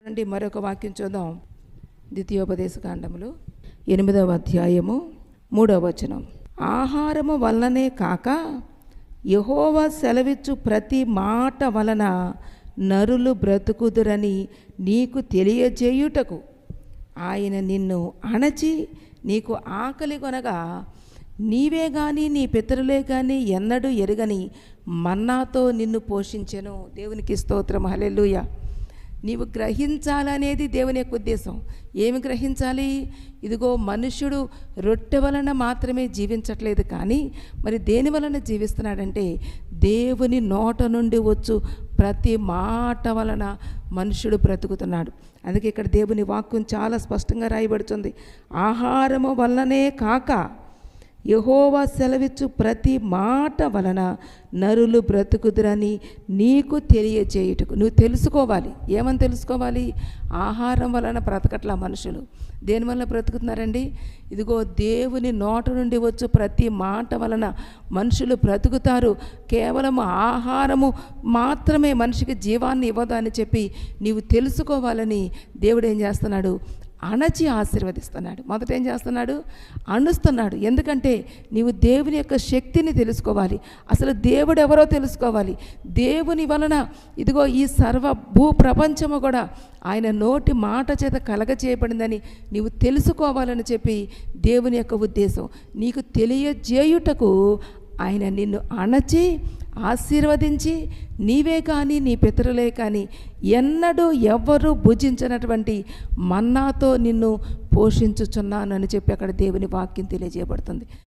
అండి మరొక వాక్యం చూద్దాం. ద్వితీయోపదేశకాండములు 8వ అధ్యాయము 3వ వచనం. ఆహారము వలనే కాక యెహోవా సెలవిచ్చు ప్రతి మాట వలన నరులు బ్రతుకుదురని నీకు తెలియజేయుటకు ఆయన నిన్ను అణచి నీకు ఆకలి కొనగా నీవే గాని నీ పితరులే గాని ఎన్నడూ ఎరుగని మన్నాతో నిన్ను పోషించెను. దేవునికి స్తోత్రం, హల్లెలూయా. నీవు గ్రహించాలనేది దేవుని యొక్క ఉద్దేశం. ఏమి గ్రహించాలి? ఇదిగో మనుష్యుడు రొట్టె వలన మాత్రమే జీవించట్లేదు, కానీ మరి దేని వలన జీవిస్తున్నాడంటే దేవుని నోట నుండి వచ్చు ప్రతి మాట వలన మనుష్యుడు బ్రతుకుతున్నాడు. అందుకే ఇక్కడ దేవుని వాక్యం చాలా స్పష్టంగా రాయబడుతుంది. ఆహారము వలనే కాక యెహోవా సెలవిచ్చు ప్రతి మాట వలన నరులు బ్రతుకుదురని నీకు తెలియజేయుటకు. నువ్వు తెలుసుకోవాలి. ఏమని తెలుసుకోవాలి? ఆహారం వలన బ్రతకట్లా మనుషులు. దేనివల్ల బ్రతుకుతున్నారండి? ఇదిగో దేవుని నోట నుండి వచ్చు ప్రతి మాట వలన మనుషులు బ్రతుకుతారు. కేవలం ఆహారము మాత్రమే మనిషికి జీవాన్ని ఇవ్వదు అని చెప్పి నీవు తెలుసుకోవాలని దేవుడు ఏం చేస్తున్నాడు? అణచి ఆశీర్వదిస్తున్నాడు. మొదట ఏం చేస్తున్నాడు? అణుస్తున్నాడు. ఎందుకంటే నీవు దేవుని యొక్క శక్తిని తెలుసుకోవాలి. అసలు దేవుడు ఎవరో తెలుసుకోవాలి. దేవుని వలన ఇదిగో ఈ సర్వ భూ ప్రపంచము కూడా ఆయన నోటి మాట చేత కలగచేయబడిందని నీవు తెలుసుకోవాలని చెప్పి దేవుని యొక్క ఉద్దేశం. నీకు తెలియజేయుటకు ఆయన నిన్ను అణచి ఆశీర్వదించి నీవే కానీ నీ పితరులే కానీ ఎన్నడూ ఎవ్వరూ భుజించినటువంటి మన్నాతో నిన్ను పోషించుచున్నానని చెప్పి అక్కడ దేవుని వాక్యం తెలియజేయబడుతుంది.